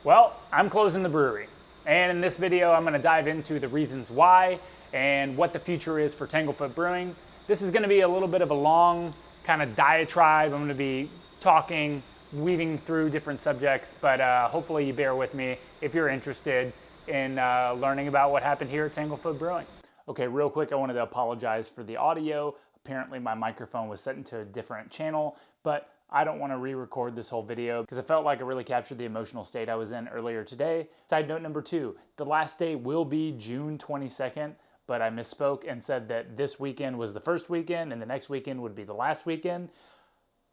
Well, I'm closing the brewery, and in this video I'm going to dive into the reasons why and what the future is for Tanglefoot Brewing. This is going to be a little bit of a long kind of diatribe. I'm going to be talking, weaving through different subjects, but hopefully you bear with me if you're interested in learning about what happened here at Tanglefoot Brewing. Okay, real quick, I wanted to apologize for the audio. Apparently my microphone was set into a different channel, but I don't want to re-record this whole video because I felt like it really captured the emotional state I was in earlier today. Side note number 2, the last day will be June 22nd, but I misspoke and said that this weekend was the first weekend and the next weekend would be the last weekend.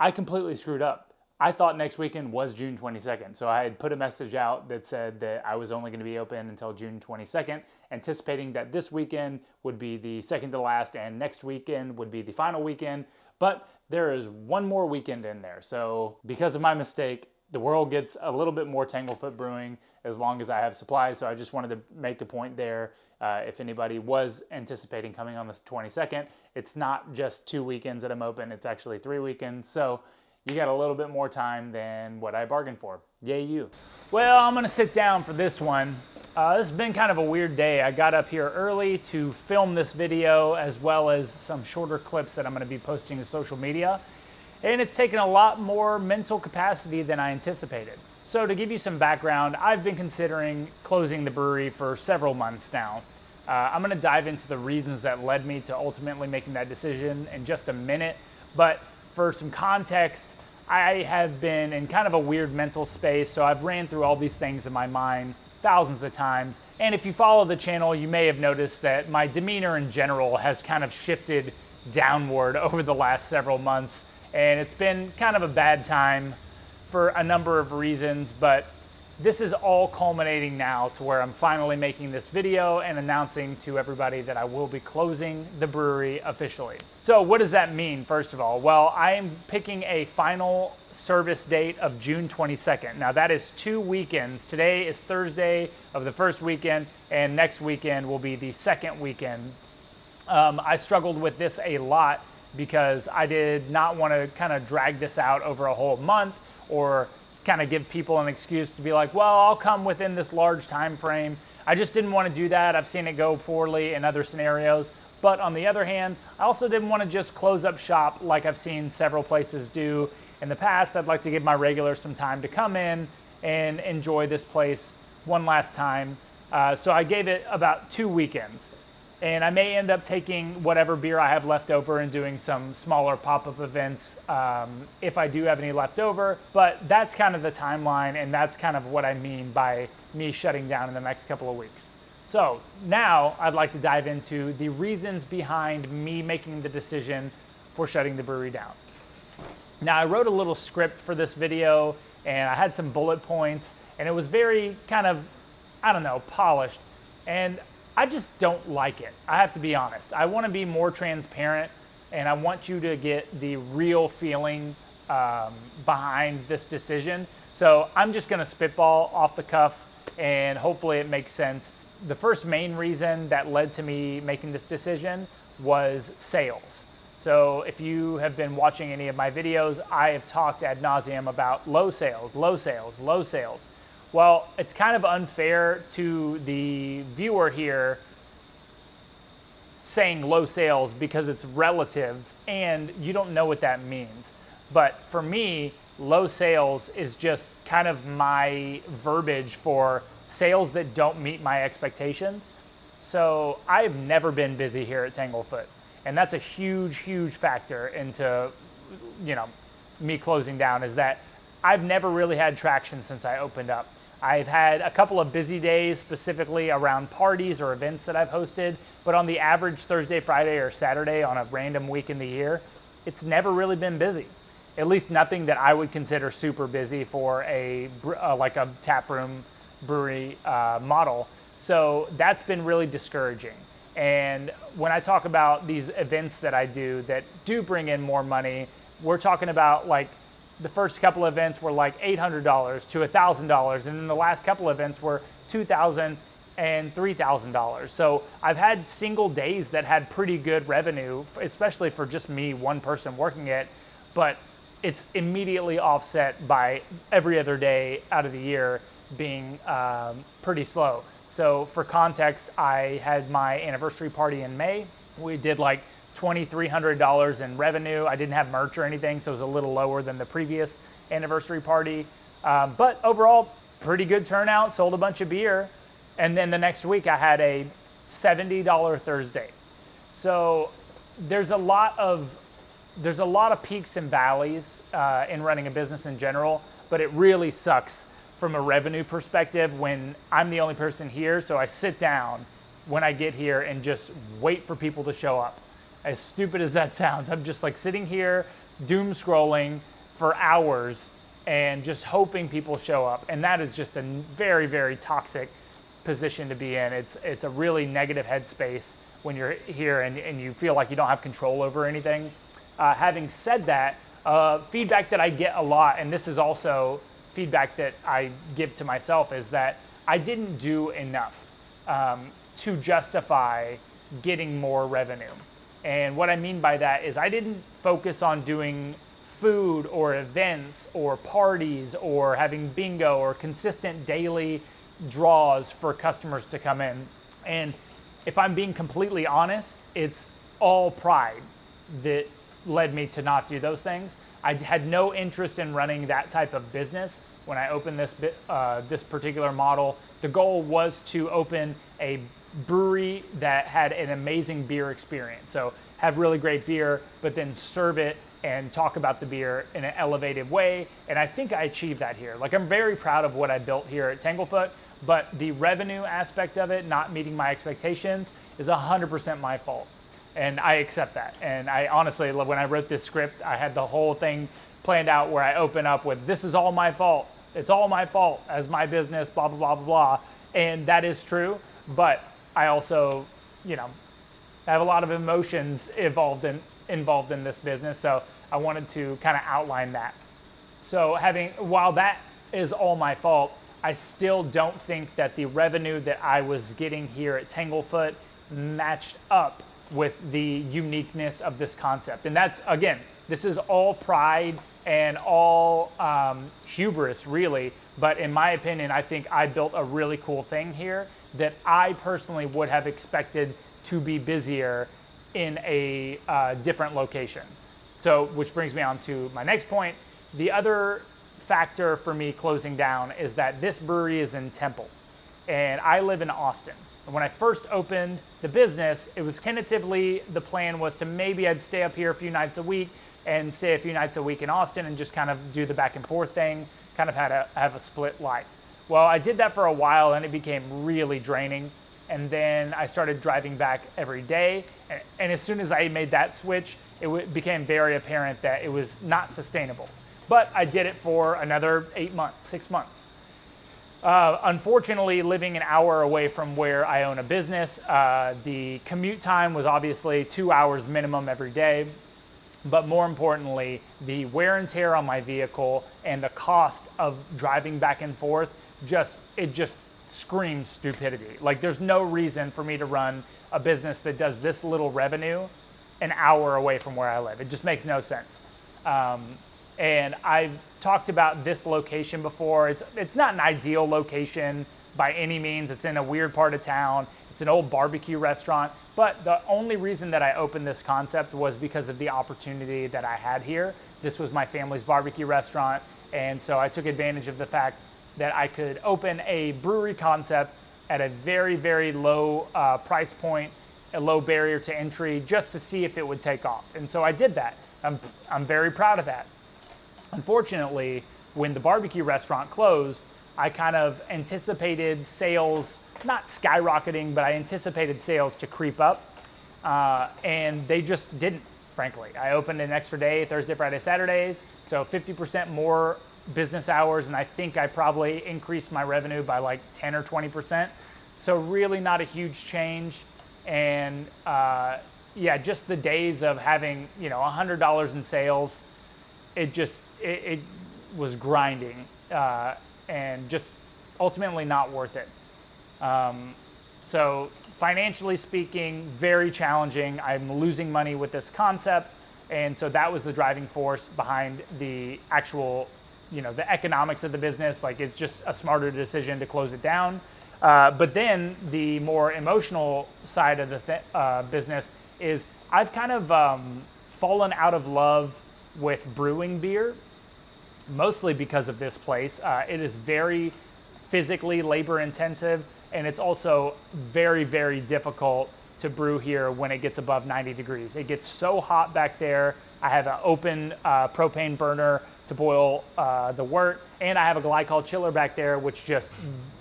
I completely screwed up. I thought next weekend was June 22nd, so I had put a message out that said that I was only going to be open until June 22nd, anticipating that this weekend would be the second to last and next weekend would be the final weekend, but there is one more weekend in there. So because of my mistake, the world gets a little bit more Tanglefoot Brewing as long as I have supplies, so I just wanted to make the point there. If anybody was anticipating coming on the 22nd, it's not just 2 weekends that I'm open, it's actually 3 weekends, so you got a little bit more time than what I bargained for. Yay you. Well, I'm gonna sit down for this one. This has been kind of a weird day. I got up here early to film this video as well as some shorter clips that I'm gonna be posting to social media. And it's taken a lot more mental capacity than I anticipated. So to give you some background, I've been considering closing the brewery for several months now. I'm gonna dive into the reasons that led me to ultimately making that decision in just a minute. But for some context, I have been in kind of a weird mental space, so I've ran through all these things in my mind thousands of times. And if you follow the channel, you may have noticed that my demeanor in general has kind of shifted downward over the last several months. And it's been kind of a bad time for a number of reasons, but this is all culminating now to where I'm finally making this video and announcing to everybody that I will be closing the brewery officially. So what does that mean, first of all? Well, I am picking a final service date of June 22nd. Now that is 2 weekends. Today is Thursday of the first weekend, and next weekend will be the second weekend. I struggled with this a lot because I did not want to kind of drag this out over a whole month or kind of give people an excuse to be like, well, I'll come within this large time frame. I just didn't want to do that. I've seen it go poorly in other scenarios. But on the other hand, I also didn't want to just close up shop like I've seen several places do in the past. I'd like to give my regulars some time to come in and enjoy this place one last time. So I gave it about 2 weekends. And I may end up taking whatever beer I have left over and doing some smaller pop-up events if I do have any left over. But that's kind of the timeline, and that's kind of what I mean by me shutting down in the next couple of weeks. So now I'd like to dive into the reasons behind me making the decision for shutting the brewery down. Now I wrote a little script for this video, and I had some bullet points, and it was very kind of, I don't know, polished. And I just don't like it. I have to be honest. I want to be more transparent, and I want you to get the real feeling behind this decision. So I'm just going to spitball off the cuff, and hopefully it makes sense. The first main reason that led to me making this decision was sales. So if you have been watching any of my videos, I have talked ad nauseum about low sales, low sales, low sales. Well, it's kind of unfair to the viewer here saying low sales because it's relative and you don't know what that means. But for me, low sales is just kind of my verbiage for sales that don't meet my expectations. So I've never been busy here at Tanglefoot. And that's a huge, huge factor into, me closing down, is that I've never really had traction since I opened up. I've had a couple of busy days specifically around parties or events that I've hosted, but on the average Thursday, Friday, or Saturday on a random week in the year, it's never really been busy. At least nothing that I would consider super busy for like a taproom brewery model. So that's been really discouraging. And when I talk about these events that I do that do bring in more money, we're talking about like the first couple of events were like $800 to $1,000, and then the last couple of events were $2,000 and $3,000. So I've had single days that had pretty good revenue, especially for just me, one person working it, but it's immediately offset by every other day out of the year being pretty slow. So for context, I had my anniversary party in May. We did like $2,300 in revenue. I didn't have merch or anything, so it was a little lower than the previous anniversary party. But overall, pretty good turnout, sold a bunch of beer. And then the next week I had a $70 Thursday. So there's a lot of peaks and valleys in running a business in general, but it really sucks from a revenue perspective when I'm the only person here. So I sit down when I get here and just wait for people to show up. As stupid as that sounds, I'm just like sitting here doom scrolling for hours and just hoping people show up. And that is just a very, very toxic position to be in. It's a really negative headspace when you're here and you feel like you don't have control over anything. Having said that, feedback that I get a lot, and this is also feedback that I give to myself, is that I didn't do enough to justify getting more revenue. And what I mean by that is I didn't focus on doing food or events or parties or having bingo or consistent daily draws for customers to come in. And if I'm being completely honest, it's all pride that led me to not do those things. I had no interest in running that type of business when I opened this particular model. The goal was to open a brewery that had an amazing beer experience. So have really great beer, but then serve it and talk about the beer in an elevated way. And I think I achieved that here. Like, I'm very proud of what I built here at Tanglefoot, but the revenue aspect of it not meeting my expectations is 100% my fault. And I accept that. And I honestly, when I wrote this script, I had the whole thing planned out where I open up with, this is all my fault. It's all my fault as my business, blah, blah, blah, blah, blah. And that is true. But I also, have a lot of emotions involved in this business. So I wanted to kind of outline that. So while that is all my fault, I still don't think that the revenue that I was getting here at Tanglefoot matched up with the uniqueness of this concept. And that's, again, this is all pride and all hubris, really. But in my opinion, I think I built a really cool thing here that I personally would have expected to be busier in a different location. So, which brings me on to my next point. The other factor for me closing down is that this brewery is in Temple, and I live in Austin. And when I first opened the business, it was tentatively, the plan was to maybe I'd stay up here a few nights a week and stay a few nights a week in Austin and just kind of do the back and forth thing, kind of have a split life. Well, I did that for a while and it became really draining. And then I started driving back every day. And as soon as I made that switch, it became very apparent that it was not sustainable. But I did it for another 6 months. Unfortunately, living an hour away from where I own a business, the commute time was obviously 2 hours minimum every day. But more importantly, the wear and tear on my vehicle and the cost of driving back and forth, it just screams stupidity. Like, there's no reason for me to run a business that does this little revenue an hour away from where I live. It just makes no sense. And I've talked about this location before. It's not an ideal location by any means. It's in a weird part of town. It's an old barbecue restaurant. But the only reason that I opened this concept was because of the opportunity that I had here. This was my family's barbecue restaurant. And so I took advantage of the fact that I could open a brewery concept at a very, very low price point, a low barrier to entry, just to see if it would take off. And so I did that. I'm very proud of that. Unfortunately, when the barbecue restaurant closed, I kind of anticipated sales, not skyrocketing, but I anticipated sales to creep up. And they just didn't, frankly. I opened an extra day, Thursday, Friday, Saturdays, so 50% more business hours, and I think I probably increased my revenue by like 10 or 20%. So really not a huge change. And just the days of having, $100 in sales, it was grinding and just ultimately not worth it. So financially speaking, very challenging. I'm losing money with this concept. And so that was the driving force behind the actual the economics of the business. Like, it's just a smarter decision to close it down. But then the more emotional side of the business is I've kind of fallen out of love with brewing beer, mostly because of this place. It is very physically labor intensive, and it's also very, very difficult to brew here when it gets above 90 degrees. It gets so hot back there. I have an open propane burner to boil the wort, and I have a glycol chiller back there, which just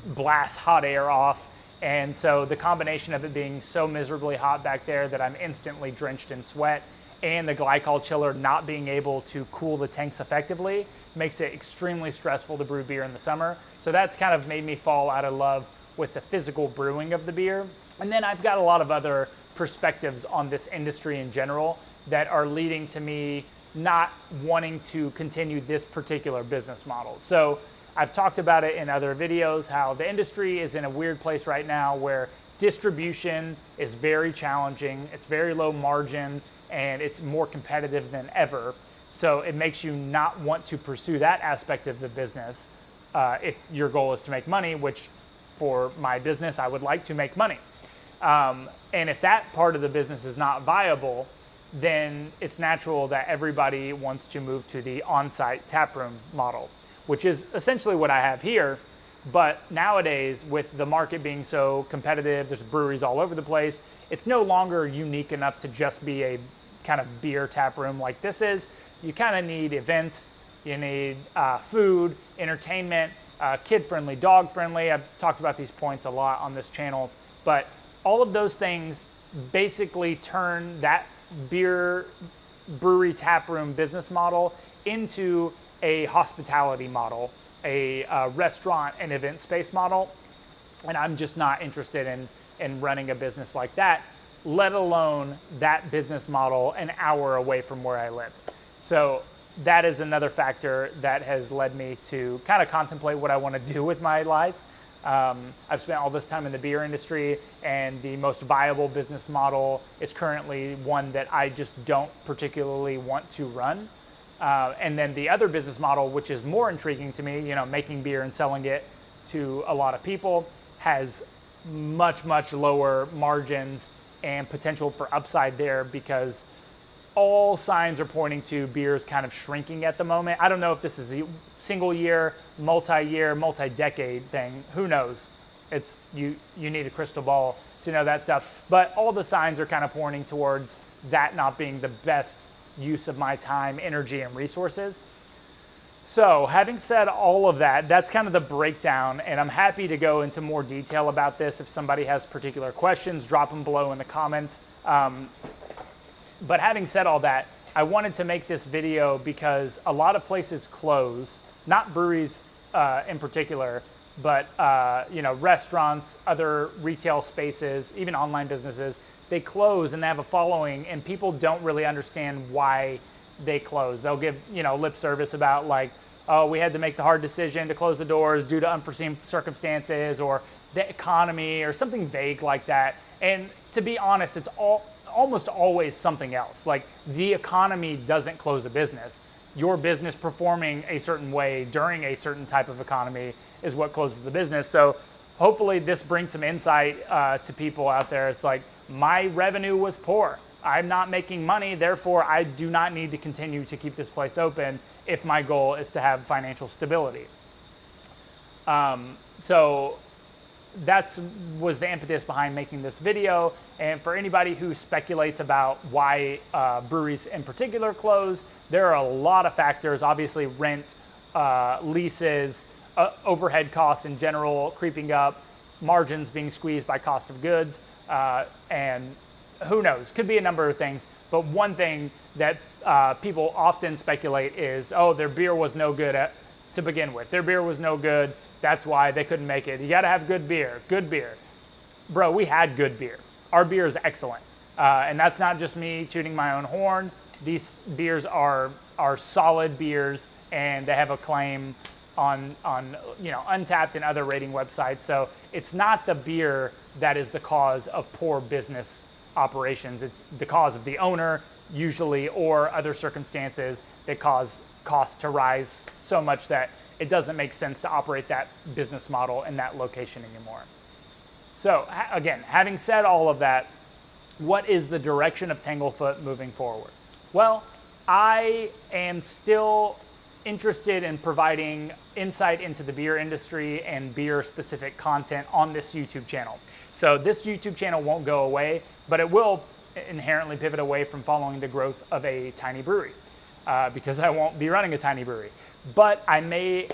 blasts hot air off. And so the combination of it being so miserably hot back there that I'm instantly drenched in sweat, and the glycol chiller not being able to cool the tanks effectively, makes it extremely stressful to brew beer in the summer. So that's kind of made me fall out of love with the physical brewing of the beer. And then I've got a lot of other perspectives on this industry in general that are leading to me not wanting to continue this particular business model. So I've talked about it in other videos, how the industry is in a weird place right now where distribution is very challenging, it's very low margin, and it's more competitive than ever. So it makes you not want to pursue that aspect of the business if your goal is to make money, which for my business, I would like to make money. And if that part of the business is not viable, then it's natural that everybody wants to move to the on-site taproom model, which is essentially what I have here. But nowadays, with the market being so competitive, there's breweries all over the place, it's no longer unique enough to just be a kind of beer tap room like this is. You kind of need events, you need food, entertainment, kid-friendly, dog-friendly. I've talked about these points a lot on this channel, but all of those things basically turn that beer brewery tap room business model into a hospitality model, a restaurant and event space model. And I'm just not interested in running a business like that, let alone that business model an hour away from where I live. So that is another factor that has led me to kind of contemplate what I want to do with my life. I've spent all this time in the beer industry, and the most viable business model is currently one that I just don't particularly want to run. And then the other business model, which is more intriguing to me, making beer and selling it to a lot of people, has much, much lower margins and potential for upside there, because all signs are pointing to beers kind of shrinking at the moment. I don't know if this is a single year, multi-decade thing. Who knows? It's you need a crystal ball to know that stuff. But all the signs are kind of pointing towards that not being the best use of my time, energy, and resources. So having said all of that, that's kind of the breakdown, and I'm happy to go into more detail about this. If somebody has particular questions, drop them below in the comments. But having said all that, I wanted to make this video because a lot of places close, not breweries in particular, but restaurants, other retail spaces, even online businesses, they close and they have a following, and people don't really understand why they close. They'll give lip service about like, oh, we had to make the hard decision to close the doors due to unforeseen circumstances, or the economy, or something vague like that. And to be honest, it's almost always something else. Like, the economy doesn't close a business. Your business performing a certain way during a certain type of economy is what closes the business. So hopefully this brings some insight to people out there. It's like, my revenue was poor. I'm not making money, therefore I do not need to continue to keep this place open if my goal is to have financial stability. So that was the impetus behind making this video. And for anybody who speculates about why breweries in particular close, there are a lot of factors. Obviously, rent, leases, overhead costs in general creeping up, margins being squeezed by cost of goods, and who knows, could be a number of things. But one thing that people often speculate is, oh, their beer was no good to begin with. Their beer was no good. That's why they couldn't make it. You got to have good beer. Good beer. Bro, we had good beer. Our beer is excellent. And that's not just me tooting my own horn. These beers are solid beers, and they have a claim on Untapped and other rating websites. So it's not the beer that is the cause of poor business operations. It's the cause of the owner, usually, or other circumstances that cause costs to rise so much that it doesn't make sense to operate that business model in that location anymore. So again, having said all of that, what is the direction of Tanglefoot moving forward? Well, I am still interested in providing insight into the beer industry and beer specific content on this YouTube channel. So this YouTube channel won't go away, but it will inherently pivot away from following the growth of a tiny brewery because I won't be running a tiny brewery. But I may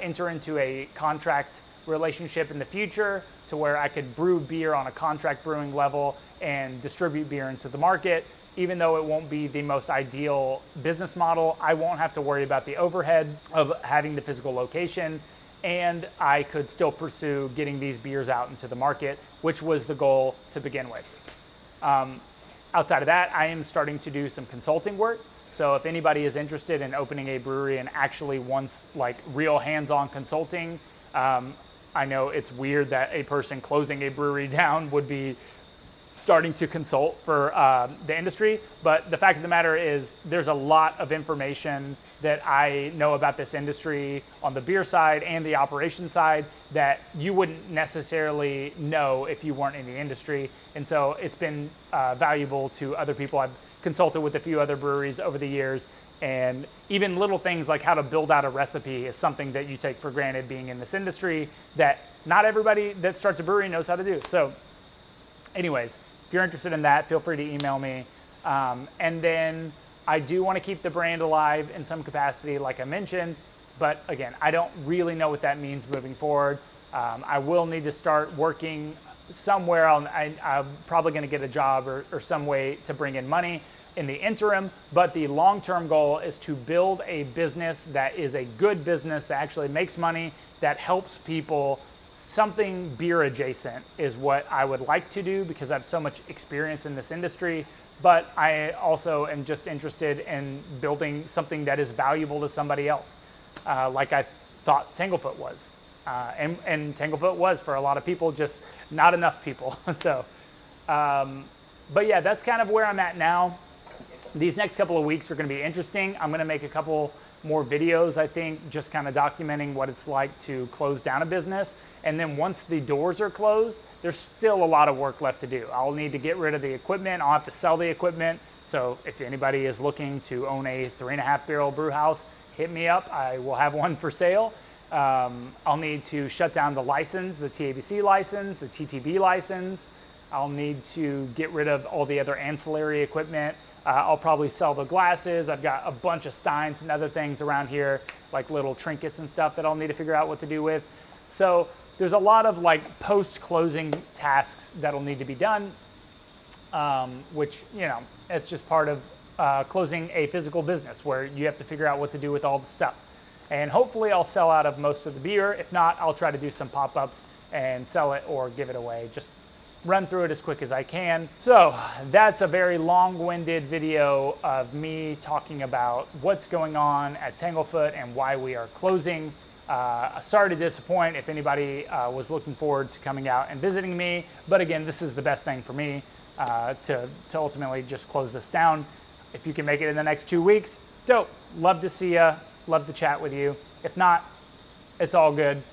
enter into a contract relationship in the future to where I could brew beer on a contract brewing level and distribute beer into the market. Even though it won't be the most ideal business model, I won't have to worry about the overhead of having the physical location, and I could still pursue getting these beers out into the market, which was the goal to begin with. Outside of that, I am starting to do some consulting work. So if anybody is interested in opening a brewery and actually wants like real hands-on consulting, I know it's weird that a person closing a brewery down would be starting to consult for the industry, but the fact of the matter is there's a lot of information that I know about this industry on the beer side and the operation side that you wouldn't necessarily know if you weren't in the industry. And so it's been valuable to other people. I've consulted with a few other breweries over the years, and even little things like how to build out a recipe is something that you take for granted being in this industry that not everybody that starts a brewery knows how to do. So anyways, if you're interested in that, feel free to email me. And then I do want to keep the brand alive in some capacity, like I mentioned. But again, I don't really know what that means moving forward. I will need to start working somewhere. I'm probably going to get a job or some way to bring in money in the interim. But the long-term goal is to build a business that is a good business that actually makes money, that helps people. Something beer adjacent is what I would like to do because I have so much experience in this industry, but I also am just interested in building something that is valuable to somebody else, like I thought Tanglefoot was. And Tanglefoot was for a lot of people, just not enough people. So, but yeah, that's kind of where I'm at now. These next couple of weeks are going to be interesting. I'm going to make a couple more videos, I think, just kind of documenting what it's like to close down a business. And then once the doors are closed, there's still a lot of work left to do. I'll need to get rid of the equipment. I'll have to sell the equipment. So if anybody is looking to own a 3.5 barrel brew house, hit me up. I will have one for sale. I'll need to shut down the license, the TABC license, the TTB license. I'll need to get rid of all the other ancillary equipment. I'll probably sell the glasses. I've got a bunch of steins and other things around here, like little trinkets and stuff that I'll need to figure out what to do with. So there's a lot of like post-closing tasks that'll need to be done, which, you know, it's just part of closing a physical business where you have to figure out what to do with all the stuff. And hopefully I'll sell out of most of the beer. If not, I'll try to do some pop-ups and sell it or give it away. Just run through it as quick as I can. So that's a very long-winded video of me talking about what's going on at Tanglefoot and why we are closing. Sorry to disappoint if anybody was looking forward to coming out and visiting me, but again, this is the best thing for me to ultimately just close this down. If you can make it in the next 2 weeks, dope. Love to see you. Love to chat with you. If not, it's all good.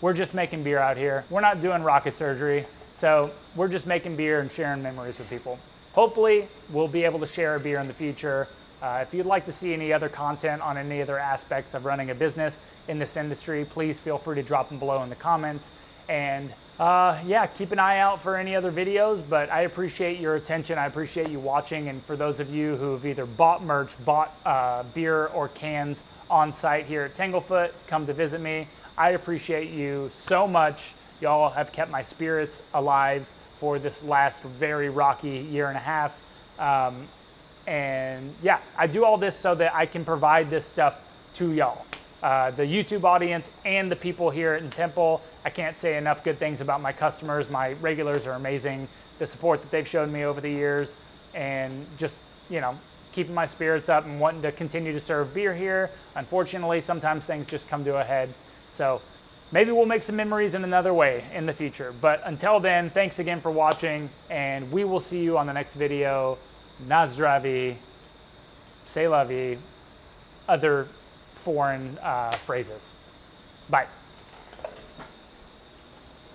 We're just making beer out here. We're not doing rocket surgery. So we're just making beer and sharing memories with people. Hopefully, we'll be able to share a beer in the future. If you'd like to see any other content on any other aspects of running a business in this industry, please feel free to drop them below in the comments. And yeah, keep an eye out for any other videos, but I appreciate your attention. I appreciate you watching. And for those of you who have either bought merch, bought beer or cans on site here at Tanglefoot, come to visit me. I appreciate you so much. Y'all have kept my spirits alive for this last very rocky year and a half. And yeah, I do all this so that I can provide this stuff to y'all. The YouTube audience and the people here in Temple. I can't say enough good things about my customers. My regulars are amazing. The support that they've shown me over the years, and just, you know, keeping my spirits up and wanting to continue to serve beer here. Unfortunately, sometimes things just come to a head. So maybe we'll make some memories in another way in the future. But until then, thanks again for watching, and we will see you on the next video. Zdraví, say la vie, other foreign phrases. Bye.